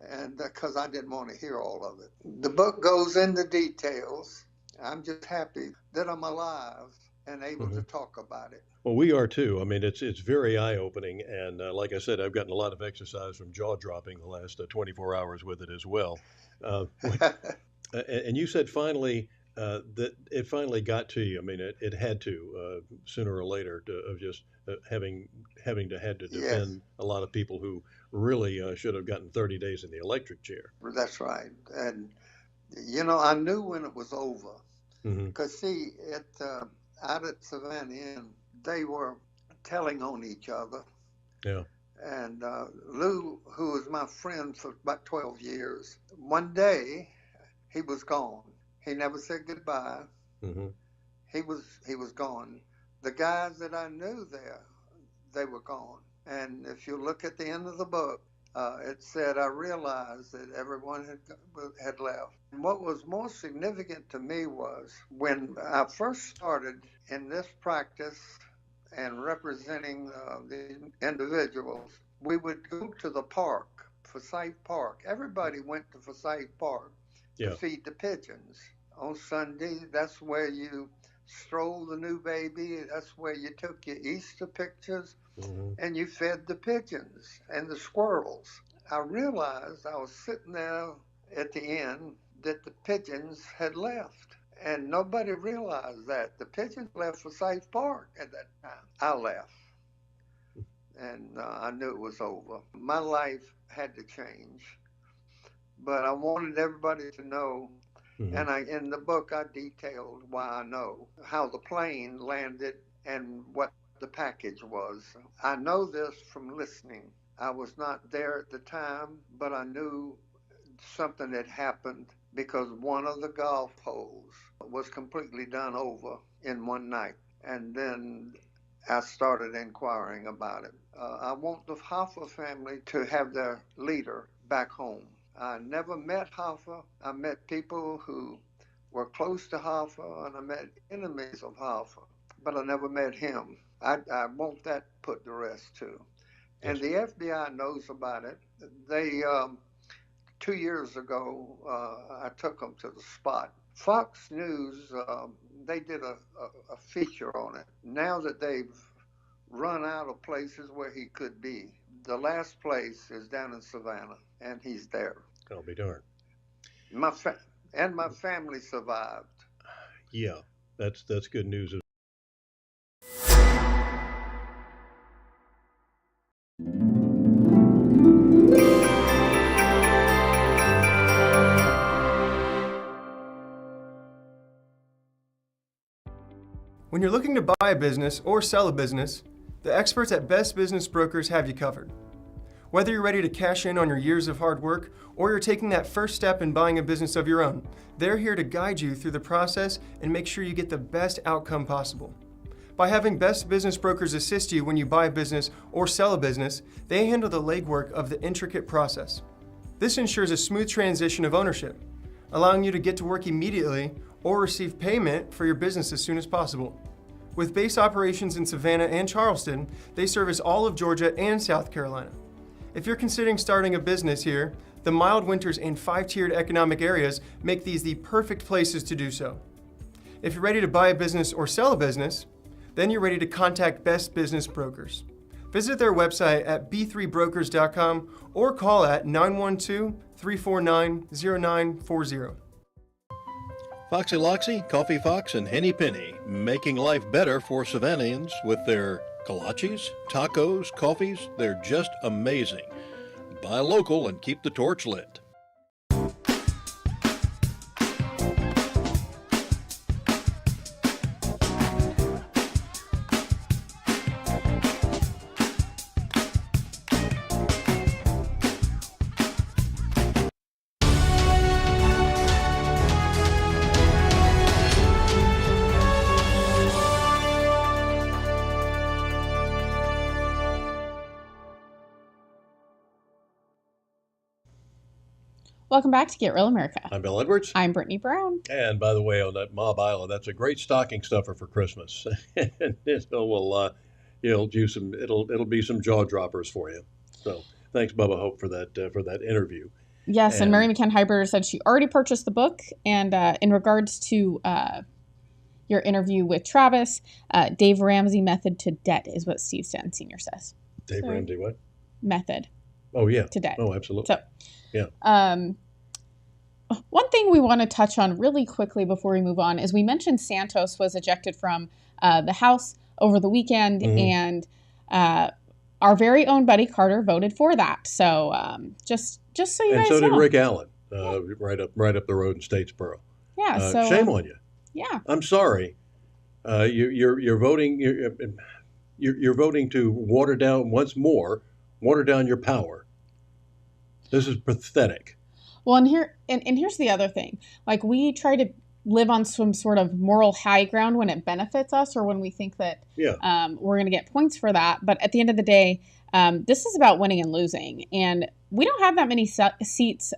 and because I didn't want to hear all of it. The book goes into details. I'm just happy that I'm alive and able to talk about it. Well, we are too. I mean, it's very eye-opening, and like I said, I've gotten a lot of exercise from jaw dropping the last 24 hours with it as well. And you said finally that it finally got to you. I mean, it had to sooner or later of just having to defend a lot of people who really should have gotten 30 days in the electric chair. That's right, and I knew when it was over, because see, out at Savannah Inn, they were telling on each other. Yeah. And Lou, who was my friend for about 12 years, one day he was gone. He never said goodbye. He was gone. The guys that I knew there, they were gone. And if you look at the end of the book, it said, I realized that everyone had left. And what was most significant to me was when I first started in this practice and representing the individuals, we would go to the park, Forsyth Park. Everybody went to Forsyth Park to feed the pigeons. On Sunday, that's where you strolled the new baby. That's where you took your Easter pictures. And you fed the pigeons and the squirrels. I realized I was sitting there at the end that the pigeons had left. And nobody realized that. The pigeons left Forsyth Park at that time. I left. And I knew it was over. My life had to change. But I wanted everybody to know, and in the book I detailed why I know, how the plane landed and what the package was. I know this from listening. I was not there at the time, but I knew something had happened because one of the golf holes was completely done over in one night. And then I started inquiring about it. I want the Hoffa family to have their leader back home. I never met Hoffa. I met people who were close to Hoffa, and I met enemies of Hoffa, but I never met him. I want that put to rest too. And the FBI knows about it. They 2 years ago, I took them to the spot. Fox News, they did a feature on it. Now that they've run out of places where he could be, the last place is down in Savannah, and he's there. I'll be darned. My family survived. Yeah, that's good news. When you're looking to buy a business or sell a business, the experts at Best Business Brokers have you covered. Whether you're ready to cash in on your years of hard work or you're taking that first step in buying a business of your own, they're here to guide you through the process and make sure you get the best outcome possible. By having Best Business Brokers assist you when you buy a business or sell a business, they handle the legwork of the intricate process. This ensures a smooth transition of ownership, allowing you to get to work immediately or receive payment for your business as soon as possible. With base operations in Savannah and Charleston, they service all of Georgia and South Carolina. If you're considering starting a business here, the mild winters and 5-tiered economic areas make these the perfect places to do so. If you're ready to buy a business or sell a business, then you're ready to contact Best Business Brokers. Visit their website at b3brokers.com or call at 912-349-0940. Foxy Loxy, Coffee Fox, and Henny Penny, making life better for Savannahans with their kolaches, tacos, coffees. They're just amazing. Buy local and keep the torch lit. Welcome back to Get Real America. I'm Bill Edwards. I'm Brittany Brown. And by the way, on that Mob Island, that's a great stocking stuffer for Christmas. It'll be some jaw droppers for you. So thanks, Bubba Hope, for that interview. Yes, and Mary McCann Hyber said she already purchased the book. And in regards to your interview with Travis, Dave Ramsey method to debt is what Steve Stanton Sr. says. Dave Ramsey what? Method. Oh, yeah. To debt. Oh, absolutely. So, yeah. One thing we want to touch on really quickly before we move on is we mentioned Santos was ejected from the House over the weekend, and our very own Buddy Carter voted for that. So just so you guys know. And so did Rick Allen, right up the road in Statesboro. Yeah. So shame on you. Yeah. I'm sorry. You're voting. You're voting to water down your power. This is pathetic. Well, and here's the other thing. Like, we try to live on some sort of moral high ground when it benefits us or when we think that we're going to get points for that. But at the end of the day, this is about winning and losing. And we don't have that many seats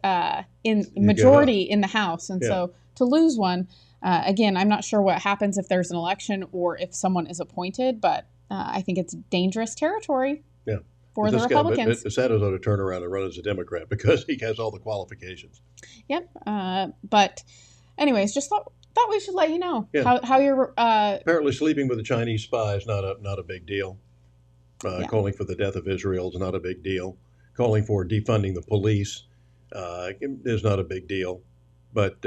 in majority in the House. And so to lose one, again, I'm not sure what happens if there's an election or if someone is appointed, but I think it's dangerous territory. Yeah. For the Republicans. But Santos ought to turn around and run as a Democrat because he has all the qualifications. Yep. But anyways, just thought we should let you know how you're... Apparently sleeping with the Chinese spy is not a big deal. Calling for the death of Israel is not a big deal. Calling for defunding the police is not a big deal. But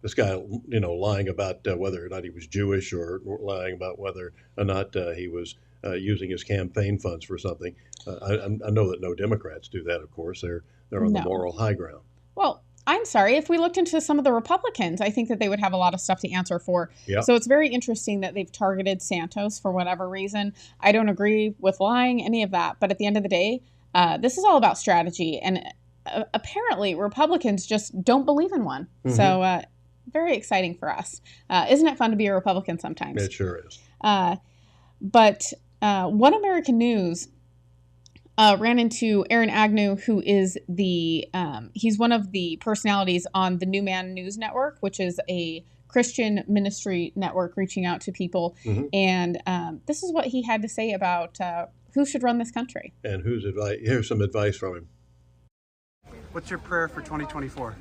this guy, lying about whether or not he was Jewish or lying about whether or not he was using his campaign funds for something. I know that no Democrats do that, of course. They're on the moral high ground. Well, I'm sorry. If we looked into some of the Republicans, I think that they would have a lot of stuff to answer for. Yep. So it's very interesting that they've targeted Santos for whatever reason. I don't agree with lying, any of that. But at the end of the day, this is all about strategy. And apparently Republicans just don't believe in one. Mm-hmm. So very exciting for us. Isn't it fun to be a Republican sometimes? It sure is. But One American News ran into Aaron Agnew, who is he's one of the personalities on the New Man News Network, which is a Christian ministry network reaching out to people. Mm-hmm. And this is what he had to say about who should run this country. And whose advice? Here's some advice from him. What's your prayer for 2024?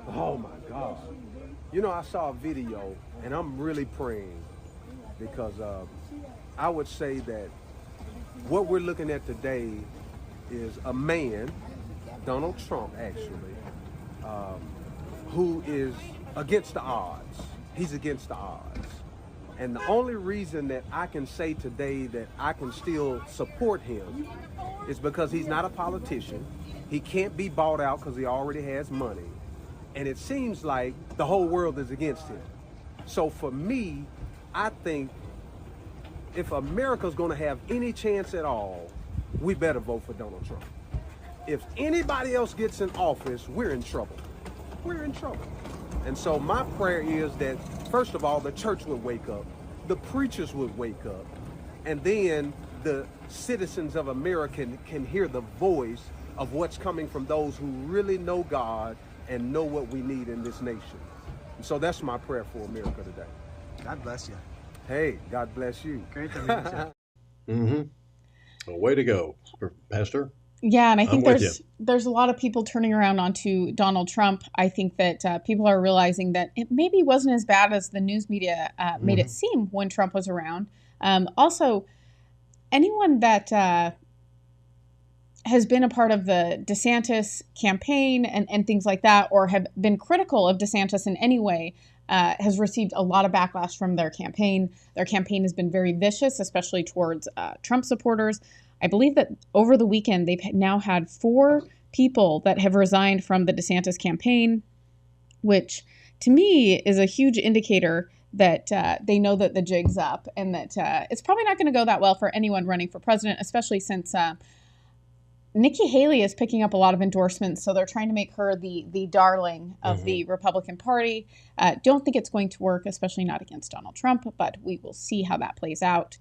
Oh my God. You know, I saw a video and I'm really praying because I would say that what we're looking at today is a man, Donald Trump actually, who is against the odds. He's against the odds. And the only reason that I can say today that I can still support him is because he's not a politician. He can't be bought out because he already has money. And it seems like the whole world is against him. So for me, I think if America's going to have any chance at all, we better vote for Donald Trump. If anybody else gets in office, we're in trouble. We're in trouble. And so my prayer is that, first of all, the church would wake up, the preachers would wake up, and then the citizens of America can hear the voice of what's coming from those who really know God and know what we need in this nation. And so that's my prayer for America today. God bless you. Hey, God bless you. Great to meet you. Mm-hmm. Well, way to go, Pastor. Yeah, and I think I'm there's a lot of people turning around onto Donald Trump. I think that people are realizing that it maybe wasn't as bad as the news media made it seem when Trump was around. Also, anyone that has been a part of the DeSantis campaign and things like that, or have been critical of DeSantis in any way, has received a lot of backlash from their campaign. Their campaign has been very vicious, especially towards Trump supporters. I believe that over the weekend, they've now had 4 people that have resigned from the DeSantis campaign, which to me is a huge indicator that they know that the jig's up and that it's probably not going to go that well for anyone running for president, especially since Nikki Haley is picking up a lot of endorsements. So they're trying to make her the darling of the Republican Party. Don't think it's going to work, especially not against Donald Trump, but we will see how that plays out.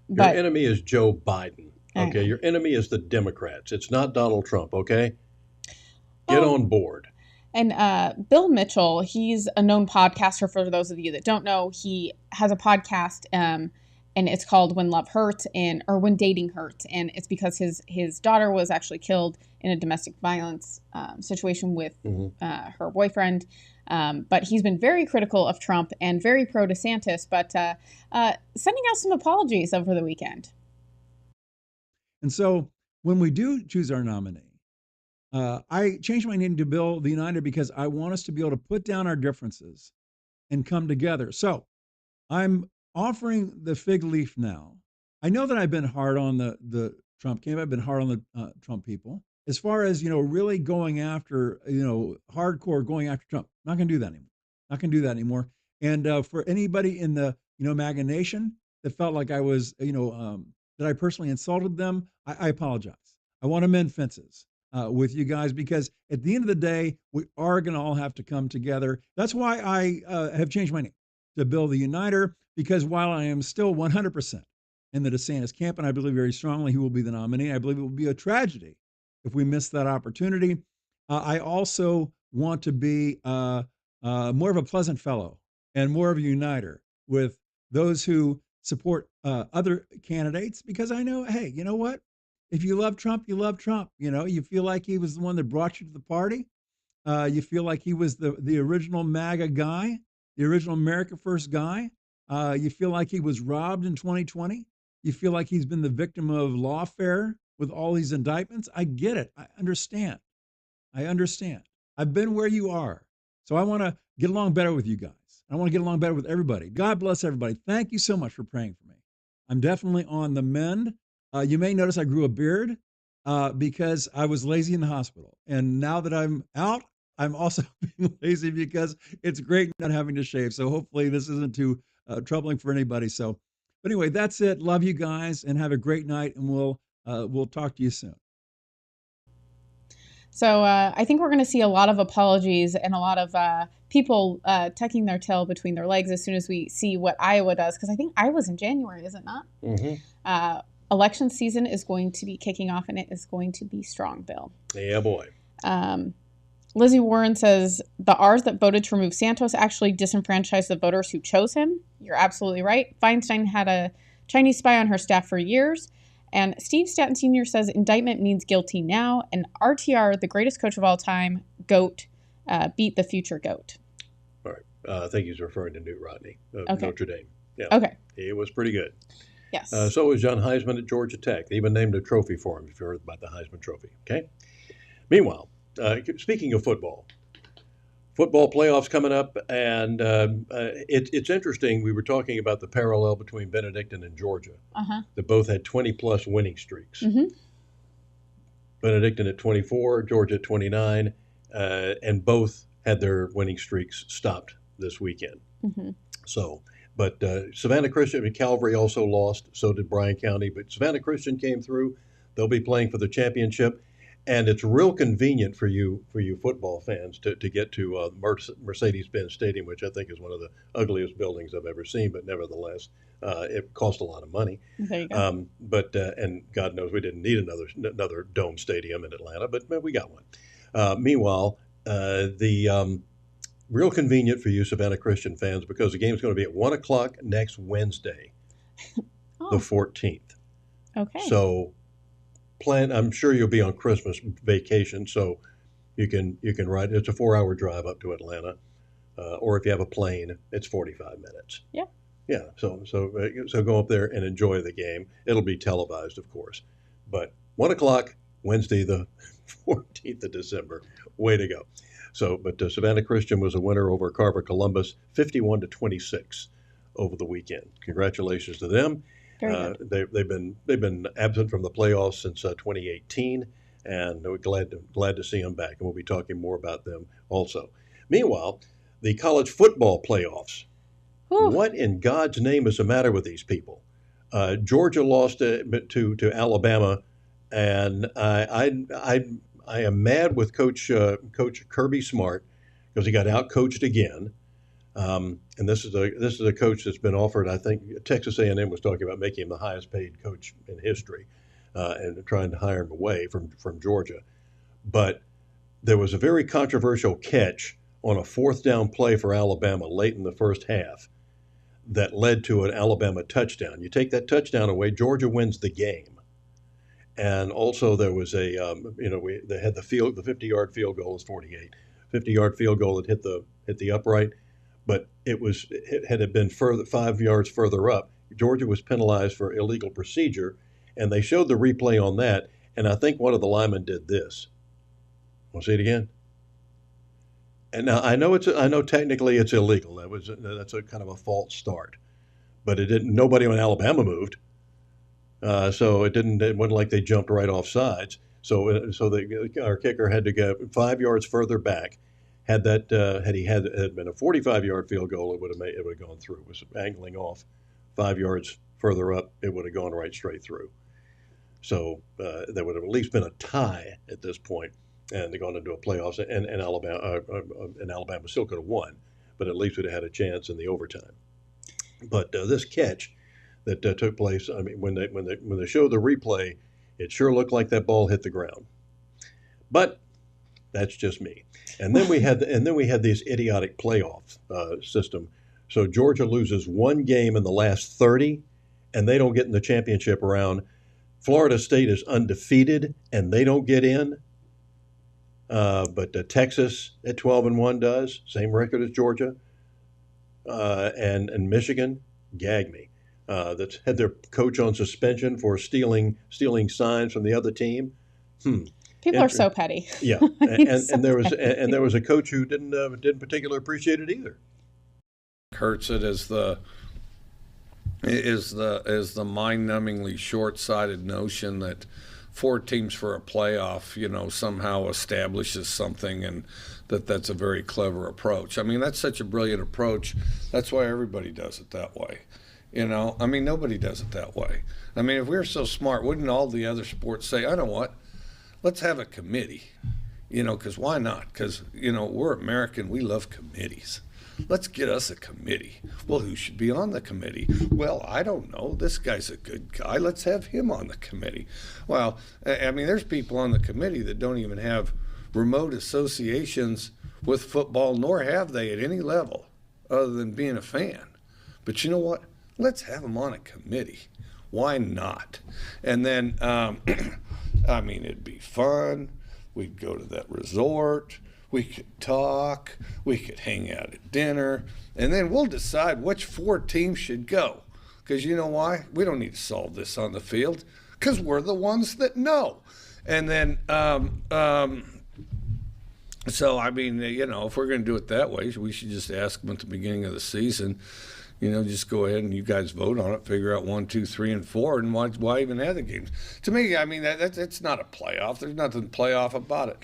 Your enemy is Joe Biden. Okay, your enemy is the Democrats. It's not Donald Trump. Okay, get on board. And Bill Mitchell, he's a known podcaster. For those of you that don't know, he has a podcast, and it's called "When Love Hurts" or "When Dating Hurts," and it's because his daughter was actually killed in a domestic violence situation with her boyfriend. But he's been very critical of Trump and very pro DeSantis, but sending out some apologies over the weekend. And so when we do choose our nominee, I changed my name to Bill the United because I want us to be able to put down our differences and come together. So I'm offering the fig leaf now. I know that I've been hard on the Trump camp. I've been hard on the Trump people. As far as, really going after, hardcore going after Trump, not going to do that anymore. Not going to do that anymore. And for anybody in the, MAGA Nation that felt like I was, that I personally insulted them, I apologize. I want to mend fences with you guys because at the end of the day, we are going to all have to come together. That's why I have changed my name to Bill the Uniter, because while I am still 100% in the DeSantis camp, and I believe very strongly he will be the nominee, I believe it will be a tragedy if we miss that opportunity. I also want to be more of a pleasant fellow and more of a uniter with those who support other candidates, because I know, hey, you know what? If you love Trump, you love Trump. You feel like he was the one that brought you to the party. You feel like he was the original MAGA guy, the original America First guy. You feel like he was robbed in 2020. You feel like he's been the victim of lawfare with all these indictments. I get it. I understand. I've been where you are. So I want to get along better with you guys. I want to get along better with everybody. God bless everybody. Thank you so much for praying for me. I'm definitely on the mend. You may notice I grew a beard because I was lazy in the hospital. And now that I'm out, I'm also being lazy because it's great not having to shave. So hopefully this isn't too troubling for anybody. But anyway, that's it. Love you guys and have a great night. And we'll talk to you soon. So I think we're going to see a lot of apologies and a lot of people tucking their tail between their legs as soon as we see what Iowa does. Because I think Iowa's in January, is it not? Mm-hmm. A election season is going to be kicking off, and it is going to be strong, Bill. Yeah, boy. Lizzie Warren says the R's that voted to remove Santos actually disenfranchised the voters who chose him. You're absolutely right. Feinstein had a Chinese spy on her staff for years. And Steve Statton Sr. says indictment means guilty now. And RTR, the greatest coach of all time, GOAT, beat the future GOAT. All right. I think he's referring to Newt Rodney of Okay. Notre Dame. Yeah. Okay. He was pretty good. Yes. So was John Heisman at Georgia Tech. They even named a trophy for him, if you heard about the Heisman Trophy. Okay. Meanwhile, speaking of football playoffs coming up, and it's interesting. We were talking about the parallel between Benedictine and Georgia. They both had 20-plus winning streaks. Benedictine at 24, Georgia at 29, and both had their winning streaks stopped this weekend. So, but Savannah Christian and Calvary also lost. So did Bryan County. But Savannah Christian came through. They'll be playing for the championship. And it's real convenient for you football fans to get to Mercedes-Benz Stadium, which I think is one of the ugliest buildings I've ever seen. But nevertheless, it cost a lot of money. There you go. And God knows we didn't need another dome stadium in Atlanta, but we got one. Meanwhile, the real convenient for you Savannah Christian fans, because the game's going to be at 1 o'clock next Wednesday, the 14th. Okay. So. I'm sure you'll be on Christmas vacation, so you can ride. It's a 4-hour drive up to Atlanta, or if you have a plane, it's 45 minutes. Yeah. Yeah. So go up there and enjoy the game. It'll be televised, of course, but 1 o'clock Wednesday, the 14th of December. Way to go! So, but Savannah Christian was a winner over Carver Columbus, 51-26 over the weekend. Congratulations to them. They've been absent from the playoffs since 2018, and we're glad to see them back. And we'll be talking more about them also. Meanwhile, the college football playoffs. Whew. What in God's name is the matter with these people? Georgia lost to Alabama, and I am mad with Coach Kirby Smart because he got outcoached again. And this is a coach that's been offered. I think Texas A&M was talking about making him the highest paid coach in history, and trying to hire him away from Georgia. But there was a very controversial catch on a 4th down play for Alabama late in the first half that led to an Alabama touchdown. You take that touchdown away, Georgia wins the game. And also there was they had the 50-yard field goal is 48, 50-yard field goal that hit the upright. But had it been 5 yards further up, Georgia was penalized for illegal procedure, and they showed the replay on that. And I think one of the linemen did this. Want to see it again? And now I know technically it's illegal. That's a kind of a false start, but it didn't. Nobody on Alabama moved, so it didn't. It wasn't like they jumped right off sides. So our kicker had to go 5 yards further back. Had been a 45-yard field goal, it would have gone through. It was angling off 5 yards further up, it would have gone right straight through. So there would have at least been a tie at this point, and they're going into a playoffs. And Alabama still could have won, but at least would have had a chance in the overtime. But this catch that took place, I mean, when they showed the replay, it sure looked like that ball hit the ground. But that's just me. And then we had this idiotic playoff system. So Georgia loses one game in the last 30, and they don't get in the championship round. Florida State is undefeated, and they don't get in. But Texas at 12-1 does, same record as Georgia. And Michigan, gag me. That's had their coach on suspension for stealing signs from the other team. People are so petty. Yeah, and there was a coach who didn't particularly appreciate it either. Hurts it is the mind-numbingly short-sighted notion that 4 teams for a playoff, somehow establishes something, and that's a very clever approach. I mean, that's such a brilliant approach. That's why everybody does it that way. I mean, nobody does it that way. I mean, if we were so smart, wouldn't all the other sports say, I know what? Let's have a committee, because why not? Because, we're American. We love committees. Let's get us a committee. Well, who should be on the committee? Well, I don't know. This guy's a good guy. Let's have him on the committee. Well, I mean, there's people on the committee that don't even have remote associations with football, nor have they at any level other than being a fan. But you know what? Let's have them on a committee. Why not? And then, I mean, it'd be fun. We'd go to that resort. We could talk. We could hang out at dinner. And then we'll decide which 4 teams should go. Because you know why? We don't need to solve this on the field. Because we're the ones that know. And then, so, I mean, you know, if we're going to do it that way, we should just ask them at the beginning of the season, you know, just go ahead and you guys vote on it, figure out 1, 2, 3, and 4, and why even have the games? To me, I mean, that's not a playoff. There's nothing playoff about it.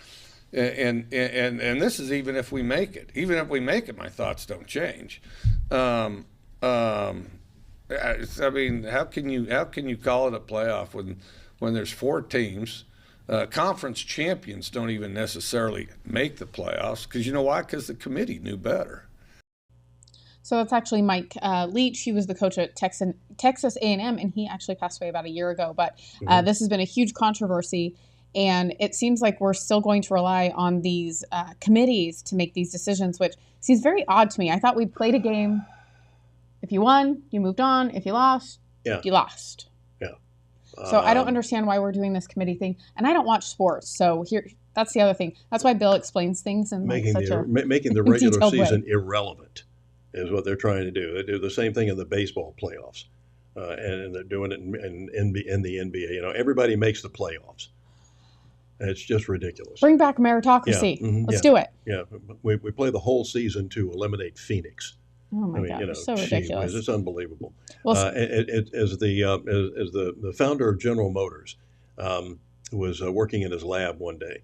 And this is even if we make it. Even if we make it, my thoughts don't change. I mean, how can you call it a playoff when there's 4 teams? Conference champions don't even necessarily make the playoffs because you know why? Because the committee knew better. So that's actually Mike Leach. He was the coach at Texas A&M, and he actually passed away about a year ago. But this has been a huge controversy, and it seems like we're still going to rely on these committees to make these decisions, which seems very odd to me. I thought we played a game. If you won, you moved on. If you lost, you lost. Yeah. So I don't understand why we're doing this committee thing. And I don't watch sports, so that's the other thing. That's why Bill explains things in making such a making the regular season way. irrelevant is what they're trying to do. They do the same thing in the baseball playoffs, and they're doing it in the NBA. You know, everybody makes the playoffs. And it's just ridiculous. Bring back meritocracy. Yeah, Let's do it. Yeah, we play the whole season to eliminate Phoenix. Oh my God, it's so ridiculous. It's unbelievable. Well, as the founder of General Motors was working in his lab one day,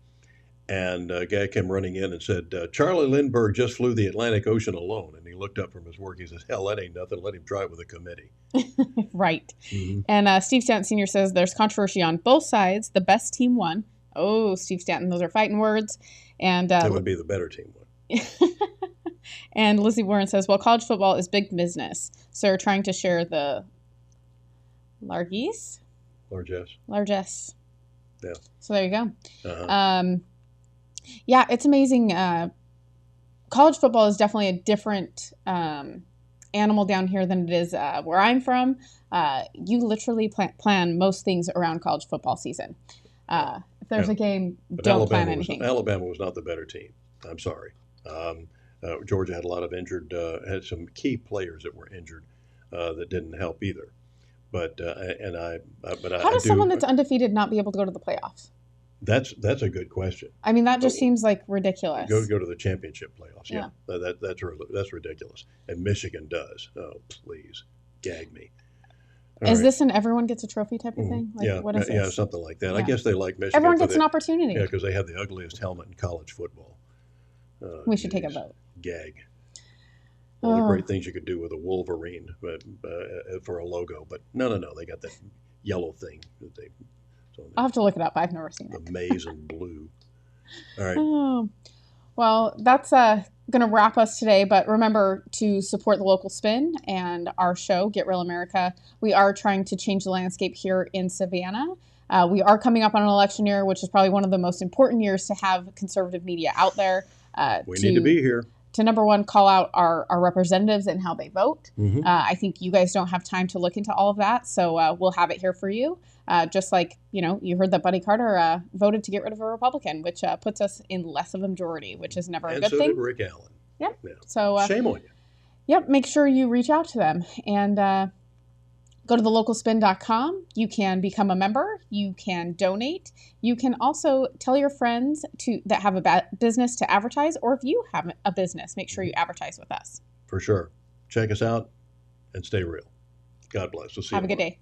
and a guy came running in and said, Charlie Lindbergh just flew the Atlantic Ocean alone. And he looked up from his work. He says, hell, that ain't nothing. Let him try it with a committee. Right. And Steve Stanton Sr. says there's controversy on both sides. The best team won. Oh, Steve Stanton, those are fighting words. And that would be the better team one. And Lizzie Warren says, well, college football is big business. So they're trying to share the largesse. Yeah. So there you go. Yeah, it's amazing. College football is definitely a different animal down here than it is where I'm from. You literally plan most things around college football season. If there's a game, but don't plan anything. Alabama was not the better team. I'm sorry. Georgia had a lot of had some key players that were injured that didn't help either. But how does someone that's undefeated not be able to go to the playoffs? That's a good question. I mean, that just seems like ridiculous. Go to the championship playoffs. Yeah. That's ridiculous. And Michigan does. Oh, please, gag me. Is this an everyone gets a trophy type of thing? Like, what is this? Yeah, something like that. Yeah. I guess they like Michigan. Everyone gets an opportunity. Yeah, because they have the ugliest helmet in college football. We should take a vote. Gag. All the great things you could do with a Wolverine for a logo, but no, they got that yellow thing that I'll have to look it up. I've never seen it. The maize and blue. All right. Oh, well, that's going to wrap us today. But remember to support the local spin and our show, Get Real America. We are trying to change the landscape here in Savannah. We are coming up on an election year, which is probably one of the most important years to have conservative media out there. We need to be here. To number one, call out our representatives and how they vote. I think you guys don't have time to look into all of that, so we'll have it here for you. Just like, you heard that Buddy Carter voted to get rid of a Republican, which puts us in less of a majority, which is never a good thing. And so did Rick Allen. Yep. Yeah. So shame on you. Yep. Make sure you reach out to them and go to thelocalspin.com. You can become a member. You can donate. You can also tell your friends that have a business to advertise, or if you have a business, make sure you advertise with us. For sure. Check us out and stay real. God bless. We'll see you. Have a good day.